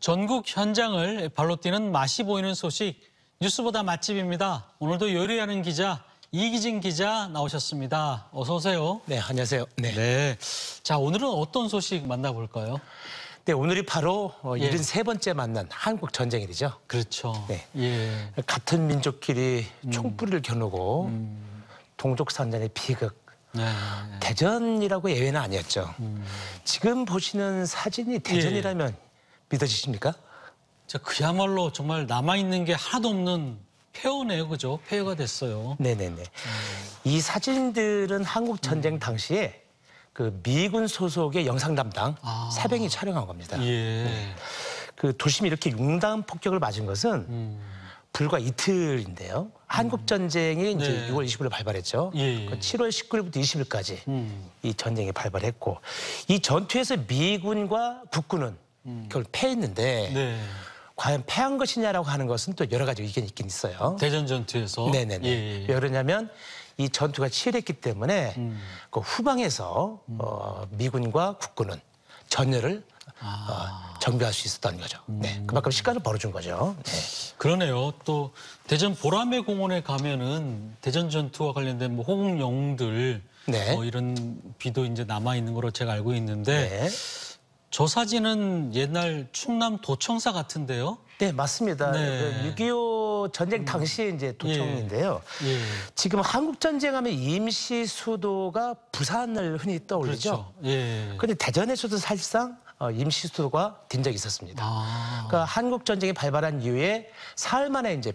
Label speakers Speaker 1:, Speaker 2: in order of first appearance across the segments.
Speaker 1: 전국 현장을 발로 뛰는 맛이 보이는 소식, 뉴스보다 맛집입니다. 오늘도 요리하는 기자 이기진 기자 나오셨습니다. 어서 오세요.
Speaker 2: 네, 안녕하세요.
Speaker 1: 네. 자, 오늘은 어떤 소식 만나볼까요?
Speaker 2: 네, 오늘이 바로 73번째 만난 한국 전쟁일이죠.
Speaker 1: 그렇죠.
Speaker 2: 네.
Speaker 1: 예.
Speaker 2: 같은 민족끼리 총불을 겨누고 동족선전의 비극.
Speaker 1: 네.
Speaker 2: 대전이라고 예외는 아니었죠. 지금 보시는 사진이 대전이라면 믿어지십니까?
Speaker 1: 자, 그야말로 정말 남아있는 게 하나도 없는 폐허네요, 그죠? 폐허가 됐어요.
Speaker 2: 네네네. 이 사진들은 한국 전쟁 당시에 그 미군 소속의 영상 담당 사병이 촬영한 겁니다.
Speaker 1: 예.
Speaker 2: 그 도심이 이렇게 융단 폭격을 맞은 것은 불과 이틀인데요. 한국 전쟁이 이제
Speaker 1: 네.
Speaker 2: 6월 25일 발발했죠.
Speaker 1: 예.
Speaker 2: 7월 19일부터 20일까지 이 전쟁이 발발했고 이 전투에서 미군과 국군은 결국 패했는데
Speaker 1: 네.
Speaker 2: 과연 패한 것이냐라고 하는 것은 또 여러 가지 의견이 있긴 있어요.
Speaker 1: 대전 전투에서.
Speaker 2: 네네네.
Speaker 1: 예.
Speaker 2: 왜 그러냐면 이 전투가 치열했기 때문에 그 후방에서 미군과 국군은 전열을 정비할 수 있었다는 거죠. 네, 그만큼 시간을 벌어준 거죠. 네.
Speaker 1: 그러네요. 또 대전 보라매 공원에 가면은 대전 전투와 관련된 뭐 호국 영웅들
Speaker 2: 네.
Speaker 1: 이런 비도 이제 남아 있는 거로 제가 알고 있는데
Speaker 2: 네.
Speaker 1: 저 사진은 옛날 충남 도청사 같은데요.
Speaker 2: 네, 맞습니다.
Speaker 1: 네.
Speaker 2: 6.25 전쟁 당시에 이제 도청인데요.
Speaker 1: 예.
Speaker 2: 지금 한국 전쟁하면 임시 수도가 부산을 흔히 떠올리죠.
Speaker 1: 그렇죠. 예.
Speaker 2: 그런데 대전에서도 사실상 임시 수도가 된 적이 있었습니다. 그러니까 한국 전쟁이 발발한 이후에 사흘 만에 이제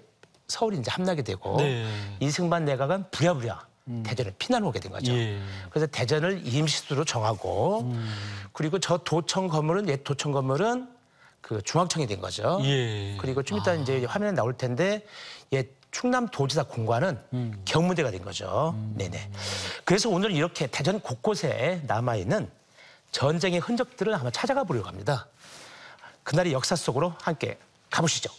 Speaker 2: 서울이 이제 함락이 되고
Speaker 1: 네.
Speaker 2: 이승만 내각은 부랴부랴 대전을 피난 오게 된 거죠.
Speaker 1: 예.
Speaker 2: 그래서 대전을 임시수도로 정하고 그리고 저 도청 건물은 옛 도청 건물은 그 중앙청이 된 거죠.
Speaker 1: 예.
Speaker 2: 그리고 좀 이따 이제 화면에 나올 텐데 옛 충남도지사 공관은 경무대가 된 거죠. 네네. 그래서 오늘 이렇게 대전 곳곳에 남아 있는 전쟁의 흔적들을 한번 찾아가 보려고 합니다. 그날의 역사 속으로 함께 가보시죠.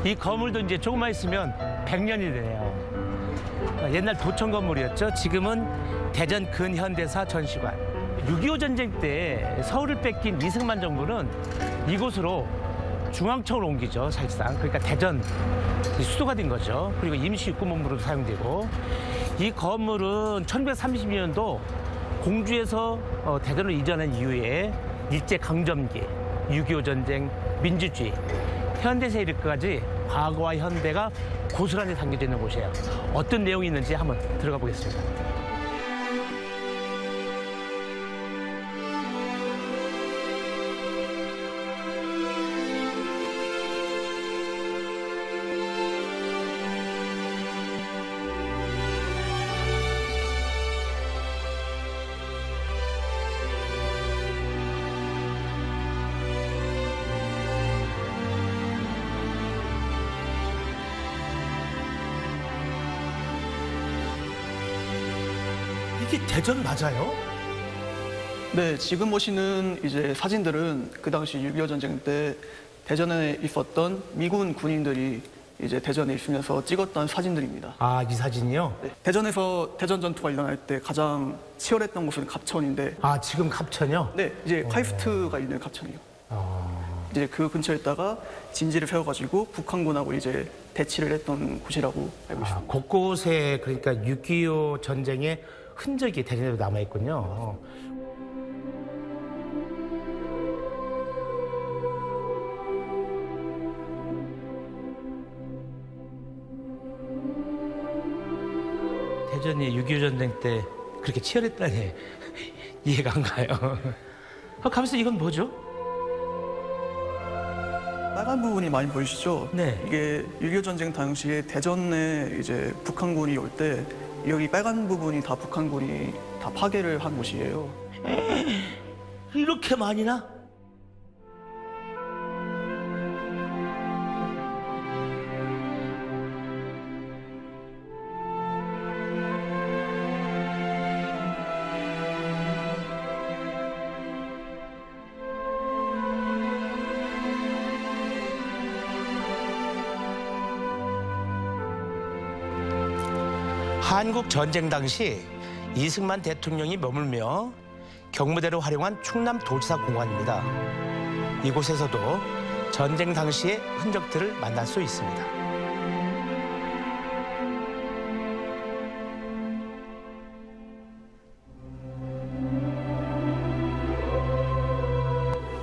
Speaker 2: 이 건물도 이제 조금만 있으면 100년이 되네요. 옛날 도청 건물이었죠. 지금은 대전 근현대사 전시관. 6.25 전쟁 때 서울을 뺏긴 이승만 정부는 이곳으로 중앙청을 옮기죠, 사실상. 그러니까 대전 수도가 된 거죠. 그리고 임시 육군본부로도 사용되고 이 건물은 1930년도 공주에서 대전으로 이전한 이후에 일제강점기, 6.25 전쟁, 민주주의, 현대사에 이르기까지 과거와 현대가 고스란히 담겨져 있는 곳이에요. 어떤 내용이 있는지 한번 들어가 보겠습니다. 이게 대전 맞아요?
Speaker 3: 네, 지금 보시는 이제 사진들은 그 당시 6.25 전쟁 때 대전에 있었던 미군 군인들이 이제 대전에 있으면서 찍었던 사진들입니다.
Speaker 2: 아, 이 사진이요?
Speaker 3: 네, 대전에서 대전 전투가 일어날 때 가장 치열했던 곳은 갑천인데,
Speaker 2: 아, 지금 갑천이요?
Speaker 3: 네, 이제 카이스트가 있는 갑천이요. 이제 그 근처에다가 진지를 세워가지고 북한군하고 이제 대치를 했던 곳이라고 알고 있습니다.
Speaker 2: 곳곳에 그러니까 6.25 전쟁의 흔적이 대전에도 남아있군요. 대전이 6.25 전쟁 때 그렇게 치열했다니 이해가 안 가요. 가면서 이건 뭐죠?
Speaker 3: 빨간 부분이 많이 보이시죠?
Speaker 2: 네.
Speaker 3: 이게 6.25 전쟁 당시에 대전에 이제 북한군이 올 때 여기 빨간 부분이 다 북한군이 다 파괴를 한 곳이에요.
Speaker 2: 이렇게 많이나? 한국 전쟁 당시 이승만 대통령이 머물며 경무대로 활용한 충남도지사 공원입니다. 이곳에서도 전쟁 당시의 흔적들을 만날 수 있습니다.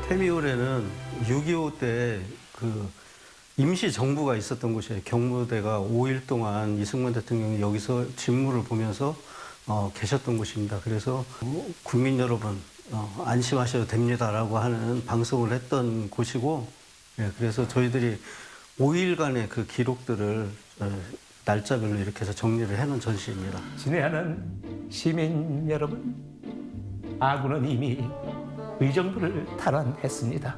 Speaker 4: 태미홀에는 6.25 때 그 임시 정부가 있었던 곳이에요. 경무대가 5일 동안 이승만 대통령이 여기서 직무를 보면서 계셨던 곳입니다. 그래서 국민 여러분 안심하셔도 됩니다라고 하는 방송을 했던 곳이고, 예, 그래서 저희들이 5일간의 그 기록들을 날짜별로 이렇게 해서 정리를 해놓은 전시입니다.
Speaker 2: 친애하는 시민 여러분, 아군은 이미 의정부를 탈환했습니다.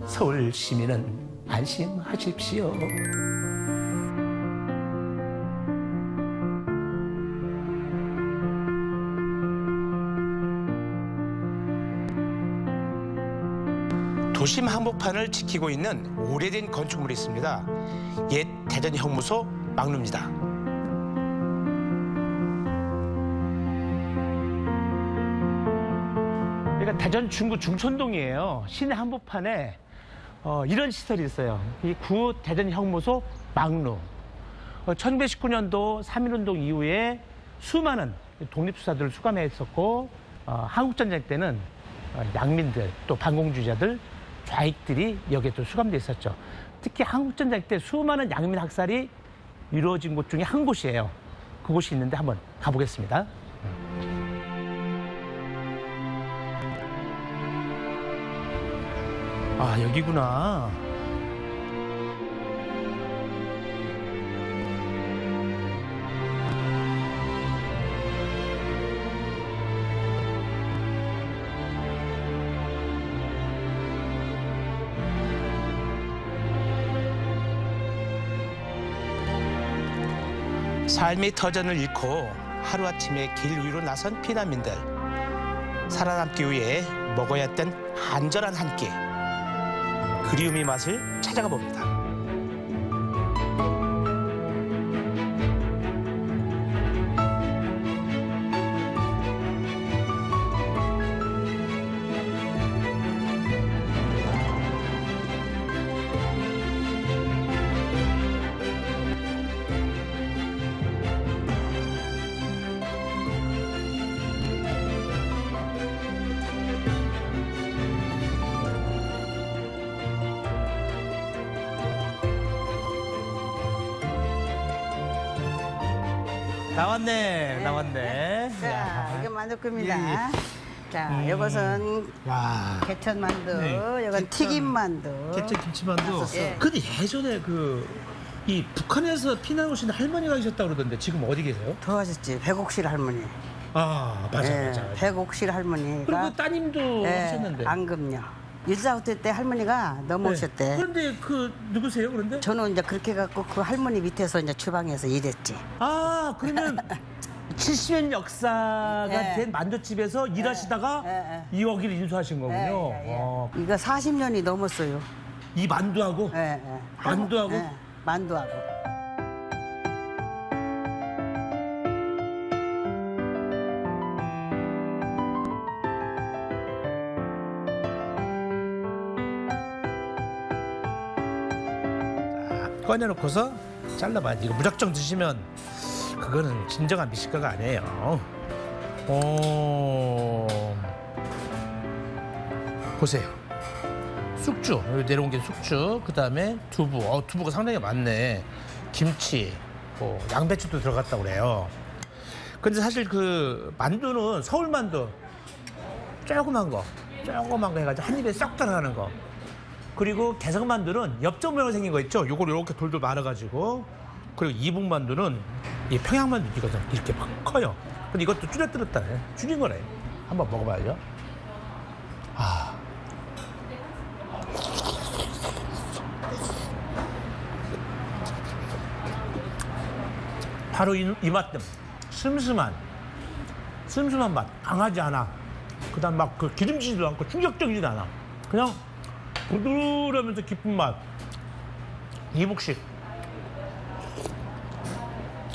Speaker 2: 서울 시민은 안심하십시오. 도심 한복판을 지키고 있는 오래된 건축물이 있습니다. 옛 대전 형무소 막루입니다. 여기가 대전 중구 중촌동이에요. 시내 한복판에 이런 시설이 있어요. 이 구 대전 형무소 막루. 1919년도 3.1운동 이후에 수많은 독립수사들을 수감했었고, 한국전쟁 때는 양민들 또 반공주의자들 좌익들이 여기에 또 수감돼 있었죠. 특히 한국전쟁 때 수많은 양민 학살이 이루어진 곳 중에 한 곳이에요. 그곳이 있는데 한번 가보겠습니다. 아, 여기구나. 삶의 터전을 잃고 하루아침에 길 위로 나선 피난민들. 살아남기 위해 먹어야 했던 안전한 한 끼. 그리움의 맛을 찾아가 봅니다. 나왔네.
Speaker 5: 자, 이거 만두입니다.
Speaker 2: 예.
Speaker 5: 자, 이것은
Speaker 2: 와.
Speaker 5: 개천만두,
Speaker 2: 네.
Speaker 5: 이건 튀김만두.
Speaker 2: 개천 김치만두.
Speaker 5: 예.
Speaker 2: 근데 예전에 이 북한에서 피난 오신 할머니가 계셨다고 그러던데 지금 어디 계세요?
Speaker 5: 도와줬지, 백옥실 할머니.
Speaker 2: 아, 맞아.
Speaker 5: 백옥실 할머니가.
Speaker 2: 그리고 따님도 하셨는데.
Speaker 5: 안금녀. 일사후퇴 때 할머니가 넘어오셨대.
Speaker 2: 네. 그런데 누구세요? 그런데?
Speaker 5: 저는 이제 그렇게 갖고 그 할머니 밑에서 이제 주방에서 일했지.
Speaker 2: 아, 그러면 70년 역사가
Speaker 5: 예.
Speaker 2: 된 만두집에서 일하시다가 여기를 인수하신 거군요.
Speaker 5: 이거 40년이 넘었어요.
Speaker 2: 이 만두하고? 만두하고?
Speaker 5: 만두하고.
Speaker 2: 꺼내놓고서 잘라봐. 이거 무작정 드시면 그거는 진정한 미식가가 아니에요. 보세요. 쑥주, 여기 내려온 게 쑥주. 그 다음에 두부. 두부가 상당히 많네. 김치, 양배추도 들어갔다고 그래요. 근데 사실 그 만두는 서울 만두 조그만 거 해가지고 한 입에 쏙 들어가는 거. 그리고 개성만두는 엽전 모양 생긴 거 있죠? 요걸 이렇게 돌돌 말아가지고. 그리고 이북만두는 이 평양만두거든. 이렇게 막 커요. 근데 이것도 줄여들었다. 줄인 거네. 한번 먹어봐야죠. 바로 이 맛 때문에. 슴슴한 맛. 강하지 않아. 그 다음 막 기름지지도 않고 충격적이지도 않아. 그냥 부드러우면서 깊은 맛. 이북식.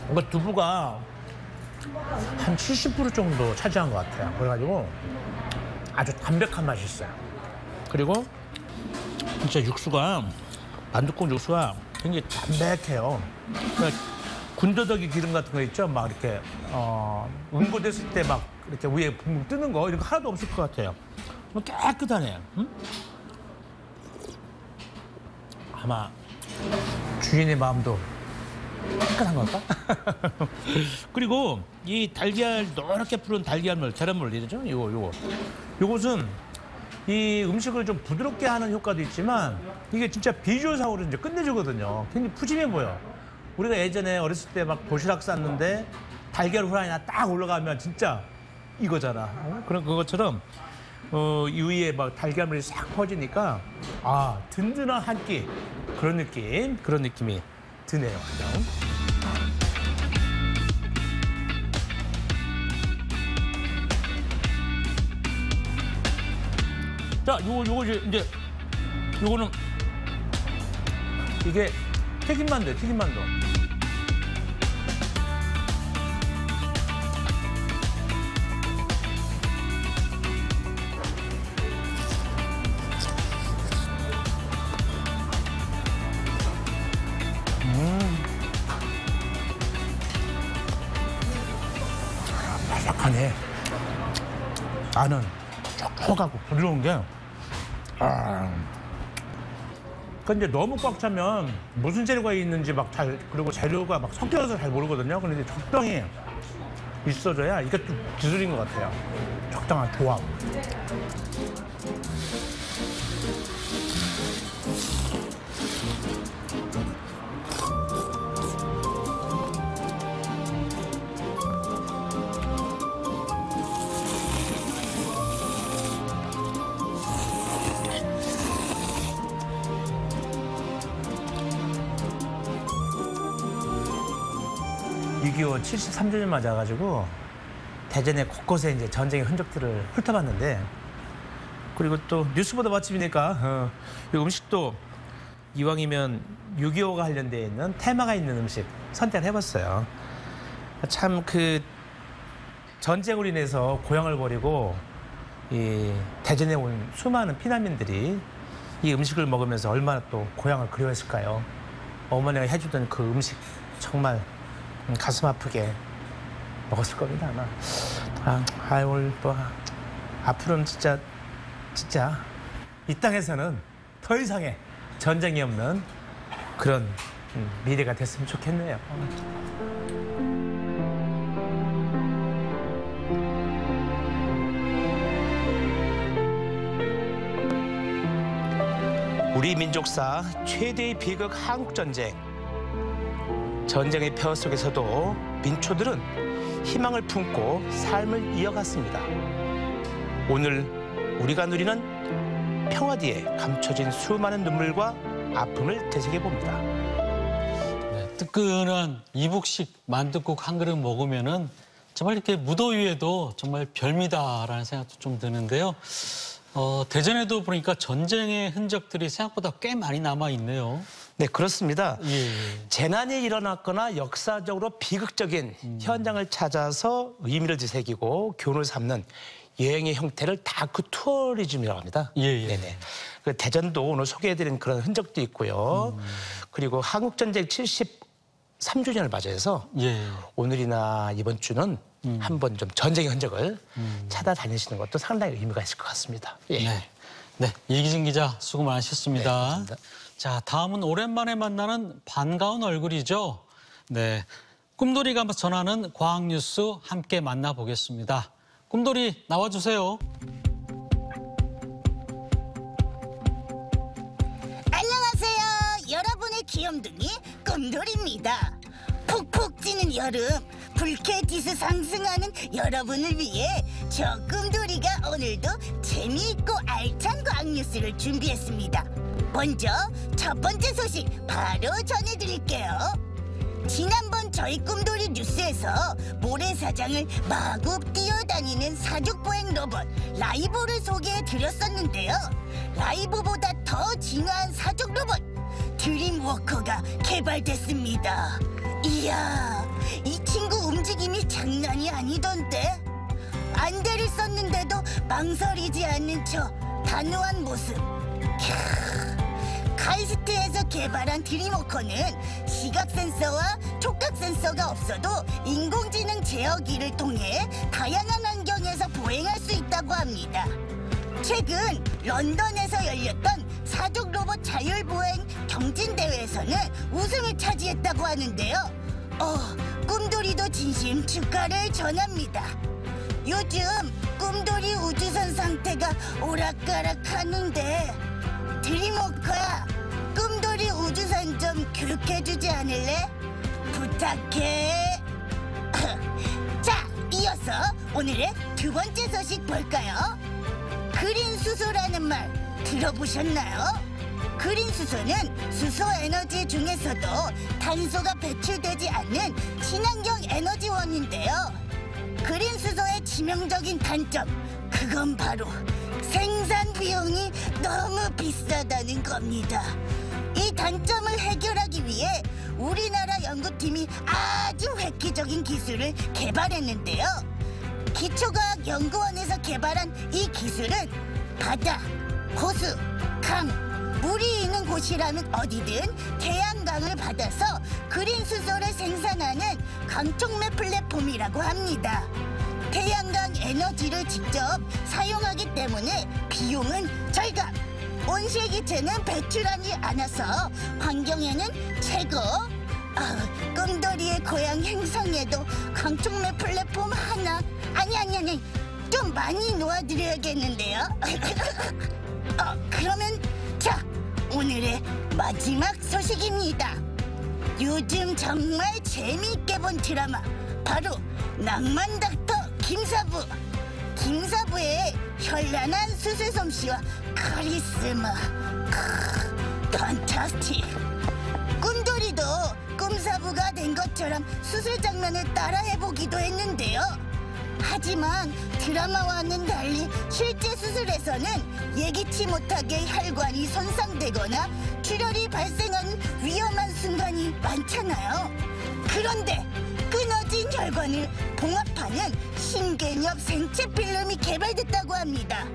Speaker 2: 뭔가 두부가 한 70% 정도 차지한 것 같아요. 그래가지고 아주 담백한 맛이 있어요. 그리고 진짜 육수가, 만둣국 육수가 굉장히 담백해요. 그러니까 군더더기 기름 같은 거 있죠? 막 이렇게 응고됐을 때 막 이렇게 위에 붕붕 뜨는 거 이런 거 하나도 없을 것 같아요. 깨끗하네. 응? 아마 주인의 마음도 깨끗한 걸까? 그리고 이 달걀 노랗게 푸른 달걀물, 계란물 이러죠? 요것은 이 음식을 좀 부드럽게 하는 효과도 있지만 이게 진짜 비주얼상으로 이제 끝내주거든요. 굉장히 푸짐해 보여. 우리가 예전에 어렸을 때 막 도시락 쌌는데 달걀 후라이나 딱 올라가면 진짜 이거잖아. 그런 그것처럼 이 위에 막 달걀물이 싹 퍼지니까 든든한 한 끼 그런 느낌이 드네요. 완전. 자, 요거는 이게 튀김만두. 바삭하네. 안은 촉촉하고 부드러운 게. 근데 너무 꽉 차면 무슨 재료가 있는지 그리고 재료가 막 섞여서 잘 모르거든요. 그런데 적당히 있어줘야 이게 좀 기술인 것 같아요. 적당한 조합. (6.25) 73주년 맞아가지고 대전의 곳곳에 이제 전쟁의 흔적들을 훑어봤는데, 그리고 또 뉴스보다 맛집이니까 이 음식도 이왕이면 6.25가 관련되어 있는 테마가 있는 음식 선택을 해봤어요. 참 그 전쟁으로 인해서 고향을 버리고 이 대전에 온 수많은 피난민들이 이 음식을 먹으면서 얼마나 또 고향을 그리워했을까요? 어머니가 해주던 그 음식 정말 가슴 아프게 먹었을 겁니다, 아마. 오늘 또 앞으로는 진짜 이 땅에서는 더 이상의 전쟁이 없는 그런 미래가 됐으면 좋겠네요. 우리 민족사 최대의 비극 한국전쟁. 전쟁의 폐허 속에서도 민초들은 희망을 품고 삶을 이어갔습니다. 오늘 우리가 누리는 평화 뒤에 감춰진 수많은 눈물과 아픔을 되새겨봅니다.
Speaker 1: 네, 뜨끈한 이북식 만둣국 한 그릇 먹으면은 정말 이렇게 무더위에도 정말 별미다라는 생각도 좀 드는데요. 대전에도 보니까 전쟁의 흔적들이 생각보다 꽤 많이 남아 있네요.
Speaker 2: 네, 그렇습니다.
Speaker 1: 예.
Speaker 2: 재난이 일어났거나 역사적으로 비극적인 현장을 찾아서 의미를 되새기고 교훈을 삼는 여행의 형태를 다크 투어리즘이라고 합니다.
Speaker 1: 예.
Speaker 2: 네네. 그 대전도 오늘 소개해드린 그런 흔적도 있고요. 그리고 한국전쟁 73주년을 맞이해서 오늘이나 이번 주는 한번 좀 전쟁의 흔적을 찾아다니시는 것도 상당히 의미가 있을 것 같습니다. 예.
Speaker 1: 네, 이기진 기자 수고 많으셨습니다.
Speaker 2: 네, 감사합니다.
Speaker 1: 자, 다음은 오랜만에 만나는 반가운 얼굴이죠. 네, 꿈돌이가 전하는 과학뉴스 함께 만나보겠습니다. 꿈돌이 나와주세요.
Speaker 6: 안녕하세요. 여러분의 귀염둥이 꿈돌이입니다. 푹푹 찌는 여름, 불쾌지수 상승하는 여러분을 위해 저 꿈돌이가 오늘도 재미있고 알찬 과학 뉴스를 준비했습니다. 먼저 첫 번째 소식 바로 전해드릴게요. 지난번 저희 꿈돌이 뉴스에서 모래사장을 마구 뛰어다니는 사족보행 로봇 라이보를 소개해드렸었는데요. 라이보보다 더 진화한 사족 로봇 드림워커가 개발됐습니다. 이야, 이 친구 움직임이 장난이 아니던데. 안대를 썼는데도 망설이지 않는 저 단호한 모습. 카이스트에서 개발한 드림워커는 시각 센서와 촉각 센서가 없어도 인공지능 제어기를 통해 다양한 환경에서 보행할 수 있다고 합니다. 최근 런던에서 열렸던 사족 로봇 자율보행 경진대회에서는 우승을 차지했다고 하는데요. 꿈돌이도 진심 축하를 전합니다. 요즘 꿈돌이 우주선 상태가 오락가락하는데 드림워커야, 꿈돌이 우주선 좀 교육해주지 않을래? 부탁해. 자, 이어서 오늘의 두 번째 소식 볼까요? 그린 수소라는 말 들어보셨나요? 그린 수소는 수소 에너지 중에서도 탄소가 배출되지 않는 친환경 에너지원인데요. 그린 수소의 치명적인 단점, 그건 바로 생산 비용이 너무 비싸다는 겁니다. 이 단점을 해결하기 위해 우리나라 연구팀이 아주 획기적인 기술을 개발했는데요. 기초과학연구원에서 개발한 이 기술은 바다, 호수, 강, 물이 있는 곳이라면 어디든 태양광을 받아서 그린 수소를 생산하는 강촉매 플랫폼이라고 합니다. 태양광 에너지를 직접 사용하기 때문에 비용은 절감, 온실기체는 배출하지 않아서 환경에는 최고. 꿈돌이의 고향 행성에도 강촉매 플랫폼 하나, 아니 좀 많이 놓아드려야겠는데요. 그러면 자, 오늘의 마지막 소식입니다. 요즘 정말 재미있게 본 드라마, 바로 낭만 닥터 김사부. 김사부의 현란한 수술 솜씨와 카리스마, 판타스틱. 꿈돌이도 꿈사부가 된 것처럼 수술 장면을 따라해보기도 했는데요. 하지만 드라마와는 달리 실제 수술에서는 예기치 못하게 혈관이 손상되거나 출혈이 발생하는 위험한 순간이 많잖아요. 그런데 끊어진 혈관을 봉합하는 신개념 생체 필름이 개발됐다고 합니다.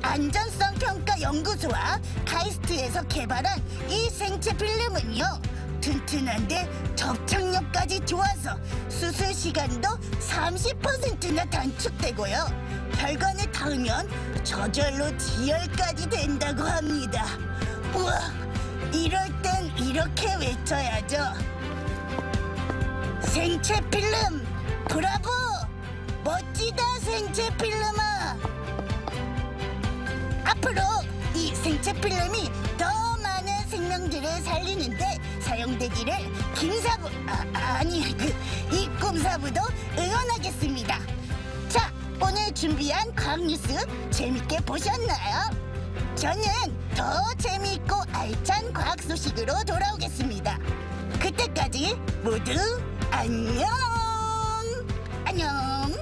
Speaker 6: 안전성 평가 연구소와 카이스트에서 개발한 이 생체 필름은요, 튼튼한데 접착력까지 좋아서 수술 시간도 30%나 단축되고요, 혈관에 닿으면 저절로 지혈까지 된다고 합니다. 우와, 이럴 땐 이렇게 외쳐야죠. 생체 필름 브라보! 멋지다 생체 필름아! 앞으로 이 생체 필름이 더 많은 생명들을 살리는데 사용되기를 김사부, 이 꿈사부도 응원하겠습니다. 자, 오늘 준비한 과학 뉴스 재밌게 보셨나요? 저는 더 재미있고 알찬 과학 소식으로 돌아오겠습니다. 그때까지 모두 안녕! 안녕!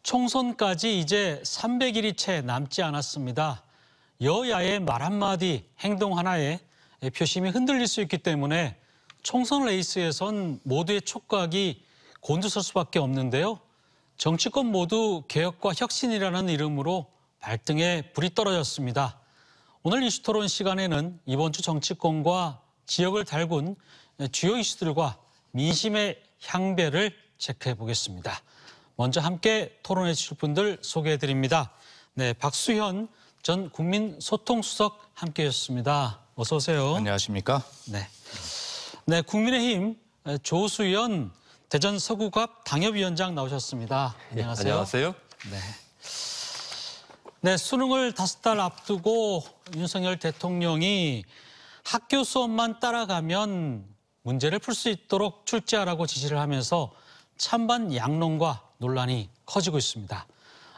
Speaker 1: 총선까지 이제 300일이 채 남지 않았습니다. 여야의 말 한마디, 행동 하나에 표심이 흔들릴 수 있기 때문에 총선 레이스에선 모두의 촉각이 곤두설 수밖에 없는데요. 정치권 모두 개혁과 혁신이라는 이름으로 발등에 불이 떨어졌습니다. 오늘 이슈 토론 시간에는 이번 주 정치권과 지역을 달군 주요 이슈들과 민심의 향배를 체크해 보겠습니다. 먼저 함께 토론해 주실 분들 소개해 드립니다. 네, 박수현 전 국민소통수석 함께했습니다. 어서 오세요.
Speaker 7: 안녕하십니까?
Speaker 1: 네, 국민의힘 조수연 대전 서구갑 당협위원장 나오셨습니다. 안녕하세요.
Speaker 7: 안녕하세요.
Speaker 1: 네, 수능을 5달 앞두고 윤석열 대통령이 학교 수업만 따라가면 문제를 풀 수 있도록 출제하라고 지시를 하면서 찬반 양론과 논란이 커지고 있습니다.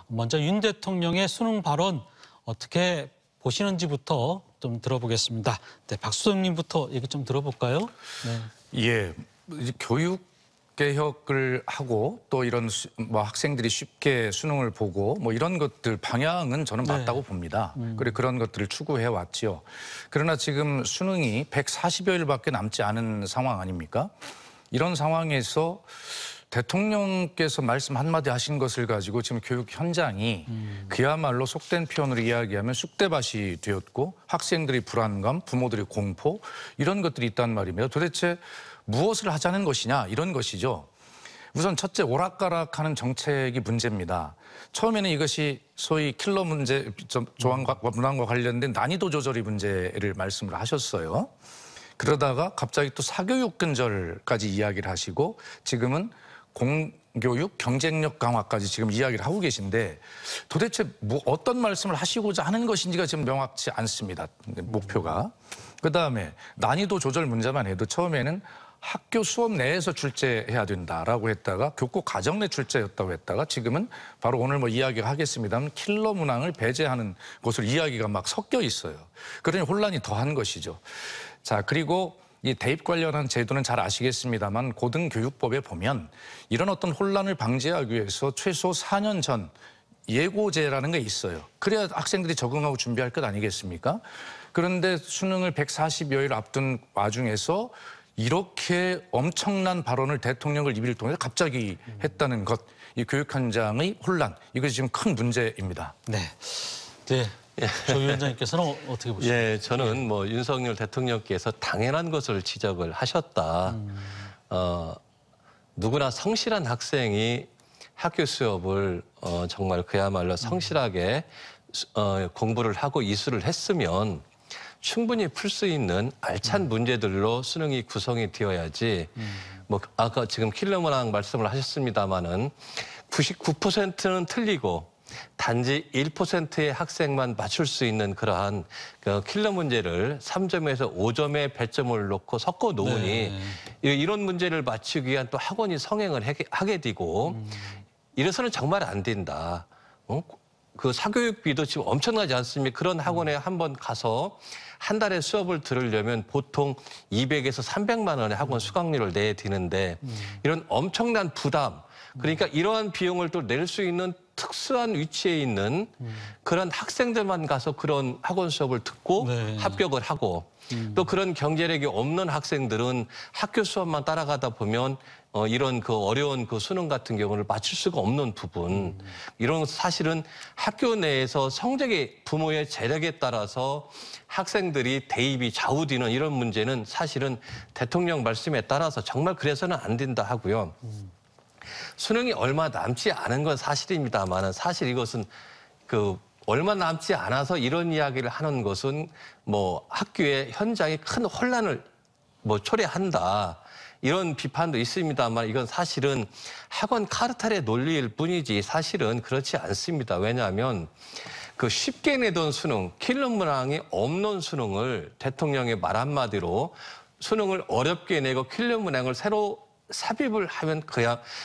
Speaker 1: 먼저 윤 대통령의 수능 발언 어떻게 보시는지부터 좀 들어보겠습니다. 네, 박수정님부터 얘기 좀 들어볼까요? 네.
Speaker 7: 예, 이제 교육 개혁을 하고 또 이런 뭐 학생들이 쉽게 수능을 보고 뭐 이런 것들 방향은 저는 맞다고 봅니다. 그리고 그런 것들을 추구해 왔죠. 그러나 지금 수능이 140여일밖에 남지 않은 상황 아닙니까? 이런 상황에서 대통령께서 말씀 한마디 하신 것을 가지고 지금 교육 현장이 그야말로 속된 표현으로 이야기하면 쑥대밭이 되었고 학생들이 불안감, 부모들이 공포 이런 것들이 있단 말입니다. 도대체 무엇을 하자는 것이냐 이런 것이죠. 우선 첫째 오락가락하는 정책이 문제입니다. 처음에는 이것이 소위 킬러 문제 조항과 문항과 관련된 난이도 조절이 문제를 말씀을 하셨어요. 그러다가 갑자기 또 사교육 근절까지 이야기를 하시고 지금은 공교육 경쟁력 강화까지 지금 이야기를 하고 계신데 도대체 어떤 말씀을 하시고자 하는 것인지가 지금 명확치 않습니다. 목표가. 그다음에 난이도 조절 문제만 해도 처음에는 학교 수업 내에서 출제해야 된다라고 했다가 교과 과정 내 출제였다고 했다가 지금은 바로 오늘 뭐 이야기를 하겠습니다만 킬러 문항을 배제하는 것으로 이야기가 막 섞여 있어요. 그러니 혼란이 더한 것이죠. 자, 그리고 이 대입 관련한 제도는 잘 아시겠습니다만 고등교육법에 보면 이런 어떤 혼란을 방지하기 위해서 최소 4년 전 예고제라는 게 있어요. 그래야 학생들이 적응하고 준비할 것 아니겠습니까? 그런데 수능을 140여일 앞둔 와중에서 이렇게 엄청난 발언을 대통령을 입을 통해서 갑자기 했다는 것, 이 교육 현장의 혼란, 이것이 지금 큰 문제입니다.
Speaker 1: 네. 네. 조 위원장님께서는 어떻게 보십니까?
Speaker 8: 예, 저는 뭐 윤석열 대통령께서 당연한 것을 지적을 하셨다. 누구나 성실한 학생이 학교 수업을 정말 그야말로 성실하게 공부를 하고 이수를 했으면 충분히 풀 수 있는 알찬 문제들로 수능이 구성이 되어야지 뭐 아까 지금 킬러 문항 말씀을 하셨습니다마는 99%는 틀리고 단지 1%의 학생만 맞출 수 있는 그러한 그 킬러 문제를 3점에서 5점의 배점을 놓고 섞어 놓으니 이런 문제를 맞추기 위한 또 학원이 성행을 하게 되고 이래서는 정말 안 된다. 그 사교육비도 지금 엄청나지 않습니까? 그런 학원에 한번 가서 한 달에 수업을 들으려면 보통 200에서 300만 원의 학원 수강료를 내야 되는데 이런 엄청난 부담, 그러니까 이러한 비용을 또 낼 수 있는 특수한 위치에 있는 그런 학생들만 가서 그런 학원 수업을 듣고 합격을 하고 또 그런 경제력이 없는 학생들은 학교 수업만 따라가다 보면 이런 그 어려운 그 수능 같은 경우를 맞출 수가 없는 부분, 이런 사실은 학교 내에서 성적의 부모의 재력에 따라서 학생들이 대입이 좌우되는 이런 문제는 사실은 대통령 말씀에 따라서 정말 그래서는 안 된다 하고요. 수능이 얼마 남지 않은 건 사실입니다만 사실 이것은 그 얼마 남지 않아서 이런 이야기를 하는 것은 뭐 학교의 현장에 큰 혼란을 뭐 초래한다. 이런 비판도 있습니다만 이건 사실은 학원 카르텔의 논리일 뿐이지 사실은 그렇지 않습니다. 왜냐하면 그 쉽게 내던 수능, 킬러 문항이 없는 수능을 대통령의 말 한마디로 수능을 어렵게 내고 킬러 문항을 새로 삽입을 하면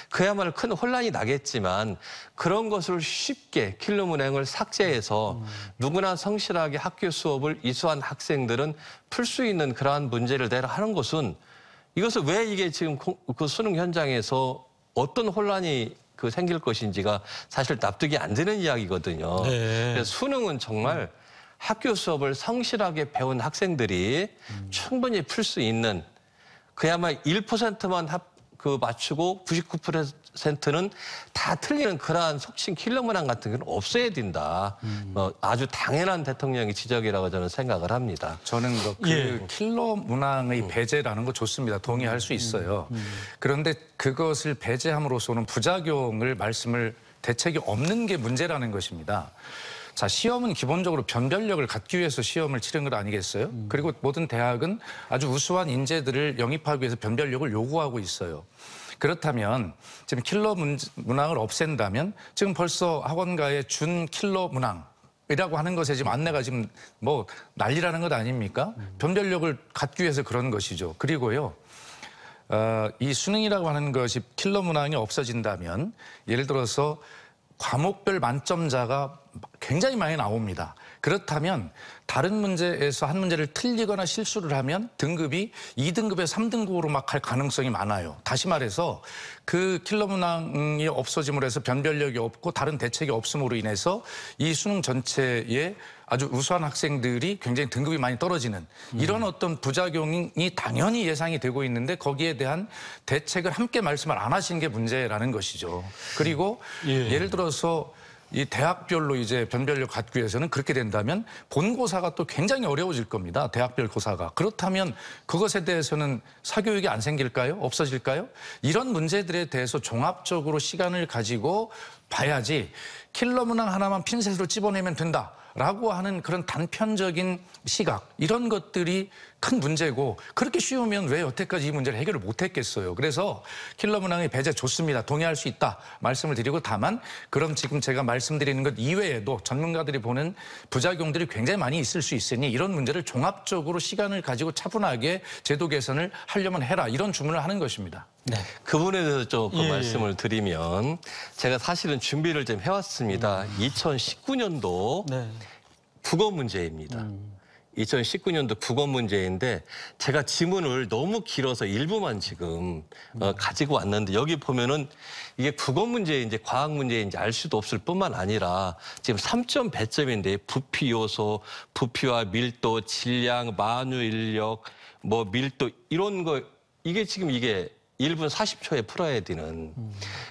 Speaker 8: 그야말로 큰 혼란이 나겠지만 그런 것을 쉽게 킬러 문항을 삭제해서 누구나 성실하게 학교 수업을 이수한 학생들은 풀 수 있는 그러한 문제를 내라 하는 것은 이것을 왜 이게 지금 그 수능 현장에서 어떤 혼란이 생길 것인지가 사실 납득이 안 되는 이야기거든요. 그래서 수능은 정말 학교 수업을 성실하게 배운 학생들이 충분히 풀 수 있는 그야말로 1%만 맞추고 99%는 다 틀리는 그러한 속칭 킬러 문항 같은 건 없어야 된다. 아주 당연한 대통령의 지적이라고 저는 생각을 합니다.
Speaker 7: 저는 그 킬러 문항의 배제라는 거 좋습니다. 동의할 수 있어요. 그런데 그것을 배제함으로써는 부작용을 말씀을 대책이 없는 게 문제라는 것입니다. 자, 시험은 기본적으로 변별력을 갖기 위해서 시험을 치른 것 아니겠어요? 그리고 모든 대학은 아주 우수한 인재들을 영입하기 위해서 변별력을 요구하고 있어요. 그렇다면 지금 킬러 문항을 없앤다면 지금 벌써 학원가의 준 킬러 문항이라고 하는 것에 지금 안내가 지금 뭐 난리라는 것 아닙니까? 변별력을 갖기 위해서 그런 것이죠. 그리고요. 이 수능이라고 하는 것이 킬러 문항이 없어진다면 예를 들어서 과목별 만점자가 굉장히 많이 나옵니다. 그렇다면 다른 문제에서 한 문제를 틀리거나 실수를 하면 등급이 2등급에서 3등급으로 막 갈 가능성이 많아요. 다시 말해서 그 킬러 문항이 없어짐으로 해서 변별력이 없고 다른 대책이 없음으로 인해서 이 수능 전체에 아주 우수한 학생들이 굉장히 등급이 많이 떨어지는 이런 어떤 부작용이 당연히 예상이 되고 있는데 거기에 대한 대책을 함께 말씀을 안 하시는 게 문제라는 것이죠. 그리고 예를 들어서 이 대학별로 이제 변별력 갖기 위해서는 그렇게 된다면 본고사가 또 굉장히 어려워질 겁니다. 대학별 고사가. 그렇다면 그것에 대해서는 사교육이 안 생길까요? 없어질까요? 이런 문제들에 대해서 종합적으로 시간을 가지고 봐야지 킬러 문항 하나만 핀셋으로 찝어내면 된다라고 하는 그런 단편적인 시각 이런 것들이 큰 문제고 그렇게 쉬우면 왜 여태까지 이 문제를 해결을 못했겠어요. 그래서 킬러 문항의 배제 좋습니다. 동의할 수 있다 말씀을 드리고 다만 그럼 지금 제가 말씀드리는 것 이외에도 전문가들이 보는 부작용들이 굉장히 많이 있을 수 있으니 이런 문제를 종합적으로 시간을 가지고 차분하게 제도 개선을 하려면 해라 이런 주문을 하는 것입니다.
Speaker 1: 네.
Speaker 8: 그 부분에 대해서 조금
Speaker 1: 예, 예.
Speaker 8: 말씀을 드리면 제가 사실은 준비를 좀 해왔습니다. 2019년도
Speaker 1: 네.
Speaker 8: 국어 문제입니다. 2019년도 국어 문제인데 제가 지문을 너무 길어서 일부만 지금 가지고 왔는데 여기 보면은 이게 국어 문제인지 과학 문제인지 알 수도 없을 뿐만 아니라 지금 3점 배점인데 부피 요소, 부피와 밀도, 질량, 만유 인력, 뭐 밀도 이런 거 이게 지금 이게 1분 40초에 풀어야 되는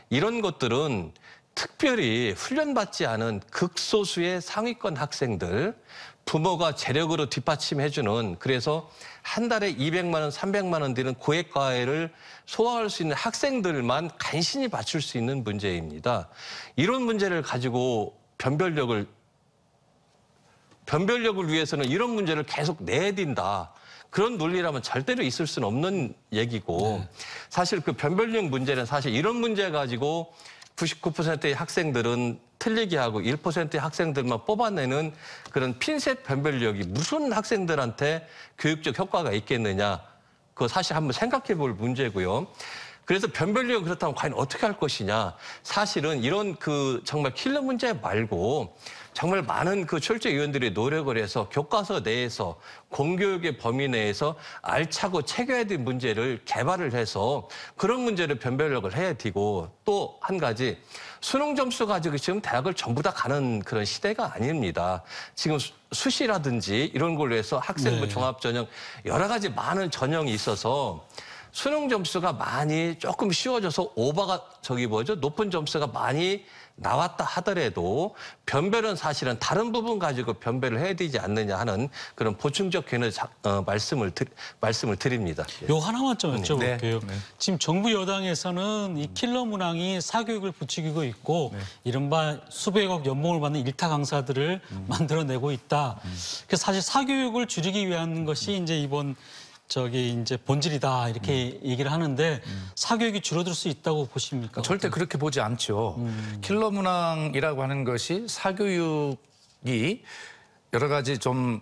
Speaker 8: 이런 것들은 특별히 훈련받지 않은 극소수의 상위권 학생들 부모가 재력으로 뒷받침해주는 그래서 한 달에 200만 원, 300만 원 드는 고액과외를 소화할 수 있는 학생들만 간신히 맞출 수 있는 문제입니다. 이런 문제를 가지고 변별력을 위해서는 이런 문제를 계속 내야 된다. 그런 논리라면 절대로 있을 수는 없는 얘기고 사실 그 변별력 문제는 사실 이런 문제 가지고 99%의 학생들은 틀리게 하고 1%의 학생들만 뽑아내는 그런 핀셋 변별력이 무슨 학생들한테 교육적 효과가 있겠느냐. 그거 사실 한번 생각해 볼 문제고요. 그래서 변별력이 그렇다면 과연 어떻게 할 것이냐. 사실은 이런 그 정말 킬러 문제 말고 정말 많은 그 출제위원들이 노력을 해서 교과서 내에서 공교육의 범위 내에서 알차고 체계화된 문제를 개발을 해서 그런 문제를 변별력을 해야 되고 또 한 가지 수능 점수 가지고 지금 대학을 전부 다 가는 그런 시대가 아닙니다. 지금 수시라든지 이런 걸로 해서 학생부 종합전형 여러 가지 많은 전형이 있어서 수능 점수가 많이 조금 쉬워져서 오버가 높은 점수가 많이 나왔다 하더라도 변별은 사실은 다른 부분 가지고 변별을 해야 되지 않느냐 하는 그런 보충적 견해 말씀을 드립니다.
Speaker 1: 요 하나만 좀 여쭤볼게요.
Speaker 7: 네.
Speaker 1: 지금 정부 여당에서는 이 킬러 문항이 사교육을 부추기고 있고 이른바 수백억 연봉을 받는 일타 강사들을 만들어내고 있다. 그래서 사실 사교육을 줄이기 위한 것이 이제 이번 이제 본질이다 이렇게 얘기를 하는데 사교육이 줄어들 수 있다고 보십니까?
Speaker 7: 절대 그렇게 보지 않죠. 킬러 문항이라고 하는 것이 사교육이 여러 가지 좀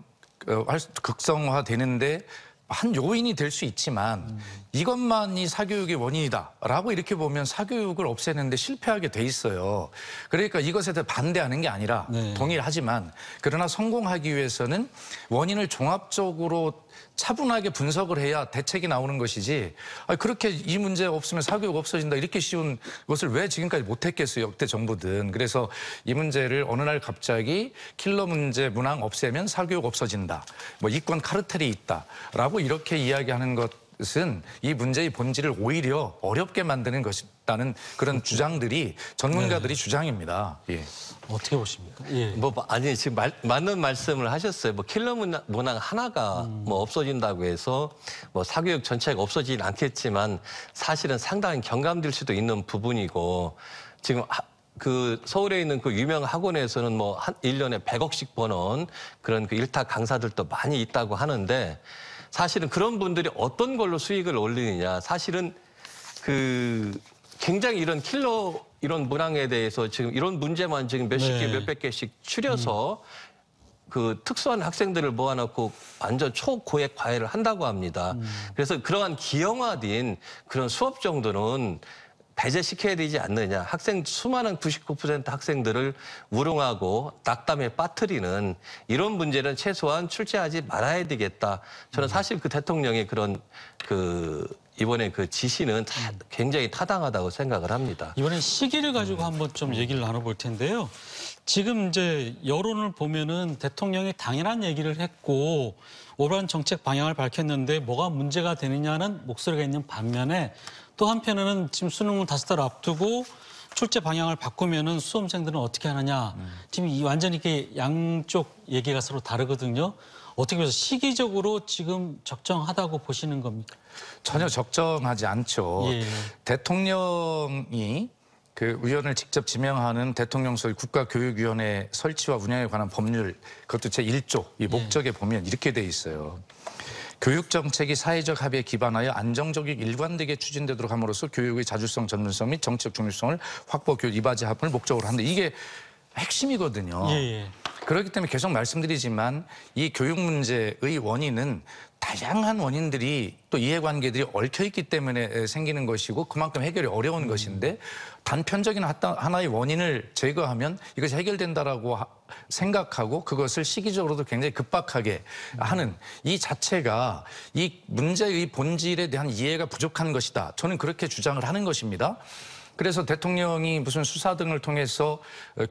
Speaker 7: 극성화되는데 한 요인이 될 수 있지만 이것만이 사교육의 원인이다라고 이렇게 보면 사교육을 없애는데 실패하게 돼 있어요. 그러니까 이것에 대해 반대하는 게 아니라 동의를 하지만 그러나 성공하기 위해서는 원인을 종합적으로 차분하게 분석을 해야 대책이 나오는 것이지 그렇게 이 문제 없으면 사교육 없어진다 이렇게 쉬운 것을 왜 지금까지 못했겠어요. 역대 정부든. 그래서 이 문제를 어느 날 갑자기 킬러 문제 문항 없애면 사교육 없어진다. 뭐 이권 카르텔이 있다라고 이렇게 이야기하는 것은 이 문제의 본질을 오히려 어렵게 만드는 것이라는 그런 주장들이 전문가들이 주장입니다. 예.
Speaker 1: 어떻게 보십니까? 예.
Speaker 8: 아니 지금 맞는 말씀을 하셨어요. 뭐 킬러 문항 하나가 뭐 없어진다고 해서 뭐 사교육 전체가 없어지진 않겠지만 사실은 상당히 경감될 수도 있는 부분이고 지금 그 서울에 있는 그 유명 학원에서는 뭐 한 1년에 100억씩 버는 그런 그 일타 강사들도 많이 있다고 하는데 사실은 그런 분들이 어떤 걸로 수익을 올리느냐 사실은 그 굉장히 이런 킬러 이런 문항에 대해서 지금 이런 문제만 지금 몇십 개, 몇백 개씩 추려서 그 특수한 학생들을 모아놓고 완전 초고액 과외를 한다고 합니다. 그래서 그러한 기형화된 그런 수업 정도는 배제시켜야 되지 않느냐. 수많은 99% 학생들을 우롱하고 낙담에 빠뜨리는 이런 문제는 최소한 출제하지 말아야 되겠다. 저는 사실 그 대통령의 그런 이번에 그 지시는 굉장히 타당하다고 생각을 합니다.
Speaker 1: 이번엔 시기를 가지고 한번 좀 얘기를 나눠볼 텐데요. 지금 이제 여론을 보면은 대통령이 당연한 얘기를 했고 올바른 정책 방향을 밝혔는데 뭐가 문제가 되느냐는 목소리가 있는 반면에 또 한편에는 지금 수능을 5달 앞두고 출제 방향을 바꾸면은 수험생들은 어떻게 하느냐. 지금 이 완전히 이렇게 양쪽 얘기가 서로 다르거든요. 어떻게 해서 시기적으로 지금 적정하다고 보시는 겁니까?
Speaker 7: 전혀 적정하지 않죠.
Speaker 1: 예.
Speaker 7: 대통령이 그 위원을 직접 지명하는 대통령 소위 국가교육위원회 설치와 운영에 관한 법률, 그것도 제1조 이 목적에 보면 이렇게 돼 있어요. 교육정책이 사회적 합의에 기반하여 안정적이고 일관되게 추진되도록 함으로써 교육의 자주성, 전문성 및 정치적 중립성을 확보, 교육 이바지 합을 목적으로 하는데 이게 핵심이거든요.
Speaker 1: 예.
Speaker 7: 그렇기 때문에 계속 말씀드리지만 이 교육 문제의 원인은 다양한 원인들이 또 이해관계들이 얽혀있기 때문에 생기는 것이고 그만큼 해결이 어려운 것인데 단편적인 하나의 원인을 제거하면 이것이 해결된다라고 생각하고 그것을 시기적으로도 굉장히 급박하게 하는 이 자체가 이 문제의 본질에 대한 이해가 부족한 것이다. 저는 그렇게 주장을 하는 것입니다. 그래서 대통령이 무슨 수사 등을 통해서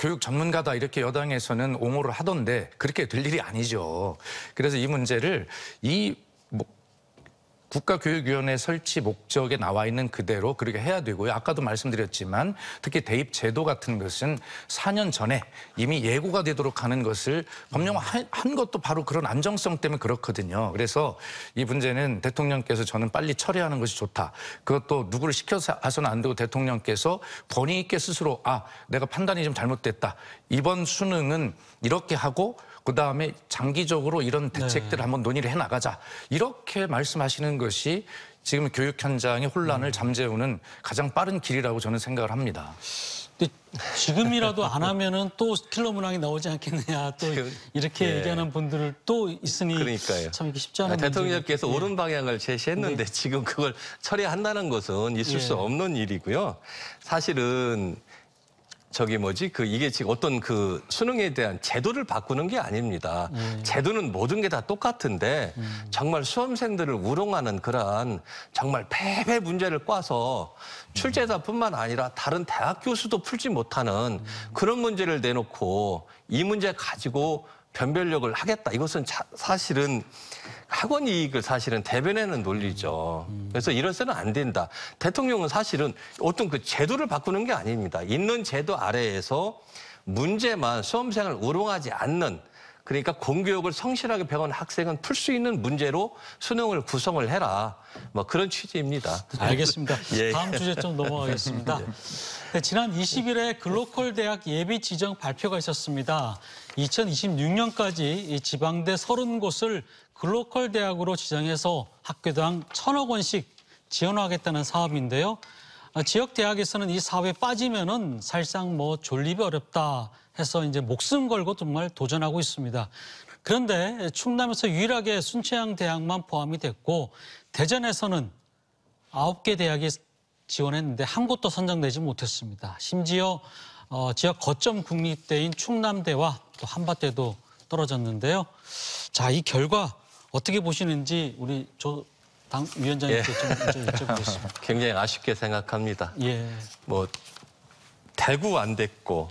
Speaker 7: 교육 전문가다 이렇게 여당에서는 옹호를 하던데 그렇게 될 일이 아니죠. 그래서 이 문제를 국가교육위원회 설치 목적에 나와 있는 그대로 그렇게 해야 되고요. 아까도 말씀드렸지만 특히 대입 제도 같은 것은 4년 전에 이미 예고가 되도록 하는 것을 법령화한 것도 바로 그런 안정성 때문에 그렇거든요. 그래서 이 문제는 대통령께서 저는 빨리 처리하는 것이 좋다. 그것도 누구를 시켜서 해서는 안 되고 대통령께서 권위 있게 스스로 내가 판단이 좀 잘못됐다. 이번 수능은 이렇게 하고 그다음에 장기적으로 이런 대책들을 한번 논의를 해나가자. 이렇게 말씀하시는 것이 지금 교육 현장의 혼란을 잠재우는 가장 빠른 길이라고 저는 생각을 합니다.
Speaker 1: 근데 지금이라도 안 하면은 또 킬러 문항이 나오지 않겠느냐. 또 이렇게 얘기하는 분들 또 있으니
Speaker 8: 그러니까요.
Speaker 1: 참 이게 쉽지 않은
Speaker 8: 대통령께서 옳은 방향을 제시했는데 지금 그걸 처리한다는 것은 있을 수 없는 일이고요. 사실은 이게 지금 어떤 수능에 대한 제도를 바꾸는 게 아닙니다. 제도는 모든 게 다 똑같은데 정말 수험생들을 우롱하는 그러한 정말 패배 문제를 꽈서 출제자뿐만 아니라 다른 대학 교수도 풀지 못하는 그런 문제를 내놓고 이 문제 가지고 변별력을 하겠다. 이것은 사실은 학원 이익을 사실은 대변하는 논리죠. 그래서 이래서는 안 된다. 대통령은 사실은 어떤 제도를 바꾸는 게 아닙니다. 있는 제도 아래에서 문제만 수험생을 우롱하지 않는 그러니까 공교육을 성실하게 배운 학생은 풀 수 있는 문제로 수능을 구성을 해라. 그런 취지입니다.
Speaker 1: 알겠습니다.
Speaker 8: 예.
Speaker 1: 다음 주제 좀 넘어가겠습니다. 네, 지난 20일에 글로컬 대학 예비 지정 발표가 있었습니다. 2026년까지 이 지방대 30곳을 글로컬 대학으로 지정해서 학교당 1,000억 원씩 지원하겠다는 사업인데요. 지역 대학에서는 이 사업에 빠지면은 사실상 존립이 어렵다 해서 이제 목숨 걸고 정말 도전하고 있습니다. 그런데 충남에서 유일하게 순천향 대학만 포함이 됐고 대전에서는 9개 대학이 지원했는데 한 곳도 선정되지 못했습니다. 심지어 지역 거점 국립대인 충남대와 또 한밭대도 떨어졌는데요. 자, 이 결과 어떻게 보시는지 우리 당 위원장님께 좀 여쭤보겠습니다.
Speaker 8: 굉장히 아쉽게 생각합니다.
Speaker 1: 예.
Speaker 8: 대구 안 됐고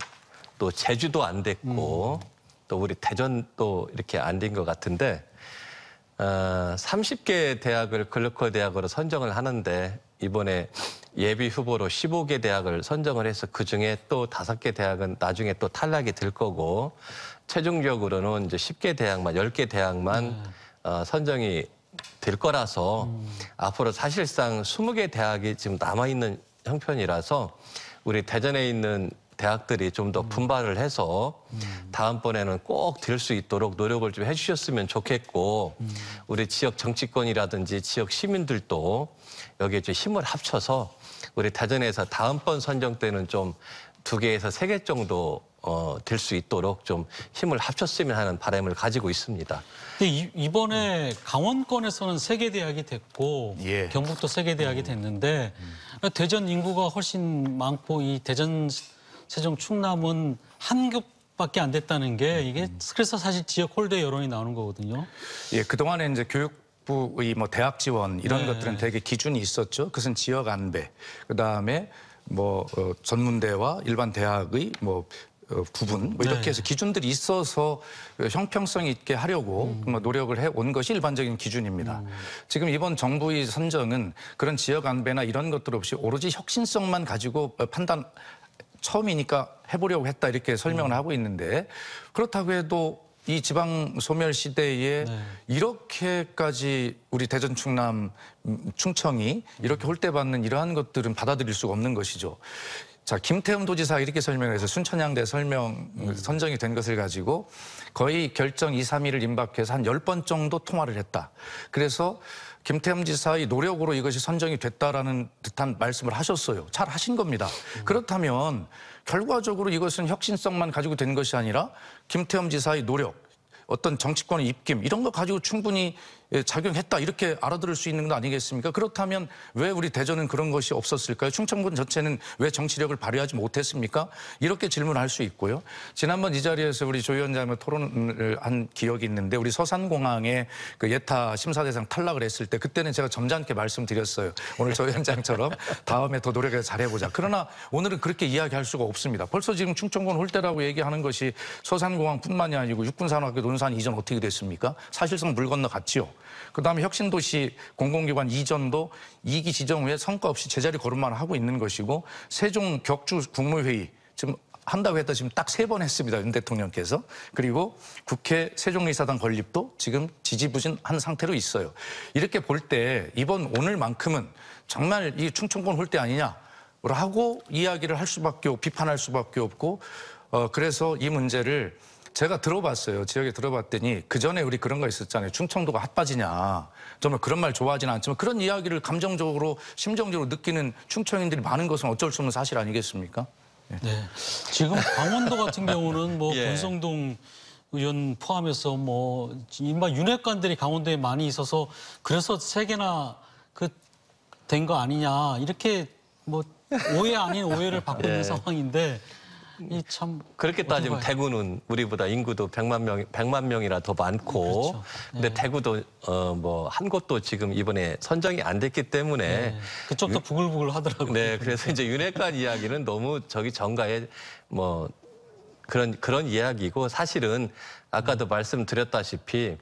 Speaker 8: 또 제주도 안 됐고 또 우리 대전도 이렇게 안 된 것 같은데 30개 대학을 글로컬 대학으로 선정을 하는데 이번에 예비 후보로 15개 대학을 선정을 해서 그중에 또 5개 대학은 나중에 또 탈락이 될 거고 최종적으로는 이제 10개 대학만 10개 대학만 선정이 될 거라서 앞으로 사실상 20개 대학이 지금 남아있는 형편이라서 우리 대전에 있는 대학들이 좀 더 분발을 해서 다음번에는 꼭 될 수 있도록 노력을 좀 해주셨으면 좋겠고 우리 지역 정치권이라든지 지역 시민들도 여기에 좀 힘을 합쳐서 우리 대전에서 다음번 선정 때는 좀 2개에서 3개 정도 될 수 있도록 좀 힘을 합쳤으면 하는 바람을 가지고 있습니다.
Speaker 1: 근데 이번에 강원권에서는 3개 대학이 됐고
Speaker 7: 예.
Speaker 1: 경북도 3개 대학이 됐는데 대전 인구가 훨씬 많고 이 대전, 세종, 충남은 한 교밖에 안 됐다는 게 이게 그래서 사실 지역 홀대 여론이 나오는 거거든요.
Speaker 7: 예, 그동안에 이제 교육부의 뭐 대학 지원 이런
Speaker 1: 네.
Speaker 7: 것들은 되게 기준이 있었죠. 그것은 지역 안배. 그다음에 뭐 전문대와 일반 대학의 뭐 구분 뭐 이렇게
Speaker 1: 네.
Speaker 7: 해서 기준들이 있어서 형평성 있게 하려고 뭐 노력을 해온 것이 일반적인 기준입니다. 지금 이번 정부의 선정은 그런 지역 안배나 이런 것들 없이 오로지 혁신성만 가지고 판단 처음이니까 해보려고 했다 이렇게 설명을 하고 있는데 그렇다고 해도 이 지방 소멸 시대에 이렇게까지 우리 대전, 충남, 충청이 이렇게 홀대받는 이러한 것들은 받아들일 수가 없는 것이죠. 자, 김태흠 도지사가 이렇게 설명해서 순천향대 선정이 된 것을 가지고 거의 결정 2, 3일을 임박해서 한 10번 정도 통화를 했다. 그래서 김태흠 지사의 노력으로 이것이 선정이 됐다라는 듯한 말씀을 하셨어요. 잘 하신 겁니다. 그렇다면 결과적으로 이것은 혁신성만 가지고 된 것이 아니라 김태흠 지사의 노력, 어떤 정치권의 입김 이런 거 가지고 충분히 작용했다 이렇게 알아들을 수 있는 거 아니겠습니까? 그렇다면 왜 우리 대전은 그런 것이 없었을까요? 충청권 전체는 왜 정치력을 발휘하지 못했습니까? 이렇게 질문할 수 있고요. 지난번 이 자리에서 우리 조 위원장과 토론을 한 기억이 있는데 우리 서산공항에 그 예타 심사대상 탈락을 했을 때 그때는 제가 점잖게 말씀드렸어요. 오늘 조 위원장처럼 다음에 더 노력해서 잘해보자. 그러나 오늘은 그렇게 이야기할 수가 없습니다. 벌써 지금 충청권 홀대라고 얘기하는 것이 서산공항뿐만이 아니고 육군산업학교 논산 이전 어떻게 됐습니까? 사실상 물 건너갔지요. 그다음에 혁신도시 공공기관 이전도 2기 지정 후에 성과 없이 제자리 걸음만 하고 있는 것이고 세종 격주 국무회의 지금 한다고 했다 지금 딱 3번 했습니다. 윤 대통령께서. 그리고 국회 세종의사당 건립도 지금 지지부진한 상태로 있어요. 이렇게 볼 때 이번 오늘만큼은 정말 이 충청권 홀대 아니냐라고 이야기를 할 수밖에 없고 비판할 수밖에 없고 그래서 이 문제를 제가 들어봤어요. 지역에 들어봤더니 그전에 우리 그런 거 있었잖아요. 충청도가 핫바지냐. 정말 그런 말 좋아하지는 않지만 그런 이야기를 감정적으로 심정적으로 느끼는 충청인들이 많은 것은 어쩔 수 없는 사실 아니겠습니까?
Speaker 1: 네. 지금 강원도 같은 경우는 뭐
Speaker 8: 예.
Speaker 1: 권성동 의원 포함해서 뭐 이른바 윤핵관들이 강원도에 많이 있어서 그래서 3개나 그 된 거 아니냐 이렇게 뭐 오해 아닌 오해를 받고 있는 상황인데 이 참
Speaker 8: 그렇게 따지면
Speaker 1: 어떡해요?
Speaker 8: 대구는 우리보다 인구도 100만 명이나 더 많고
Speaker 1: 그렇죠.
Speaker 8: 근데
Speaker 1: 네.
Speaker 8: 대구도 뭐 한 곳도 지금 이번에 선정이 안 됐기 때문에
Speaker 1: 네. 그쪽도 부글부글 하더라고요.
Speaker 8: 네, 그래서 이제 윤핵관 이야기는 너무 저기 정가에 뭐 그런 이야기고 사실은 아까도 말씀드렸다시피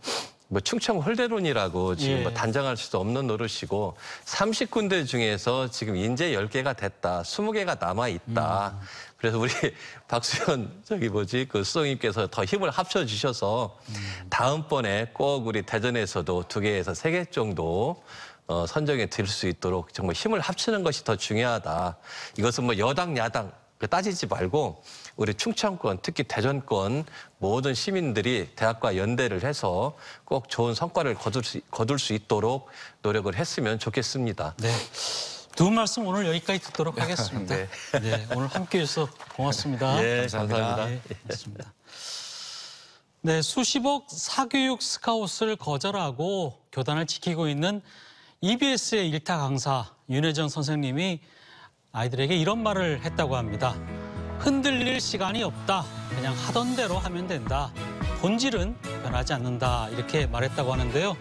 Speaker 8: 뭐 충청 홀대론이라고 지금
Speaker 1: 예.
Speaker 8: 뭐 단정할 수도 없는 노릇이고 30군데 중에서 지금 인재 10개가 됐다, 20개가 남아 있다. 그래서 우리 박수현 그 수석님께서 더 힘을 합쳐 주셔서 다음번에 꼭 우리 대전에서도 2개에서 3개 정도 선정이 될 수 있도록 정말 힘을 합치는 것이 더 중요하다. 이것은 뭐 여당 야당 따지지 말고 우리 충청권 특히 대전권 모든 시민들이 대학과 연대를 해서 꼭 좋은 성과를 거둘 수 있도록 노력을 했으면 좋겠습니다.
Speaker 1: 네. 두 분 말씀 오늘 여기까지 듣도록 하겠습니다.
Speaker 8: 네.
Speaker 1: 네, 오늘 함께해 주셔서 고맙습니다.
Speaker 8: 예, 감사합니다.
Speaker 1: 네, 고맙습니다. 네, 수십억 사교육 스카웃을 거절하고 교단을 지키고 있는 EBS의 일타 강사 윤혜정 선생님이 아이들에게 이런 말을 했다고 합니다. 흔들릴 시간이 없다. 그냥 하던 대로 하면 된다. 본질은 변하지 않는다. 이렇게 말했다고 하는데요.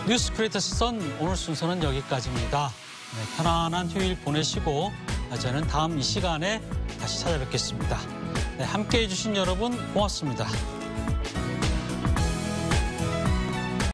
Speaker 1: 뉴스 크리에이터스 선 오늘 순서는 여기까지입니다. 네, 편안한 휴일 보내시고 저는 다음 이 시간에 다시 찾아뵙겠습니다. 네, 함께해 주신 여러분 고맙습니다.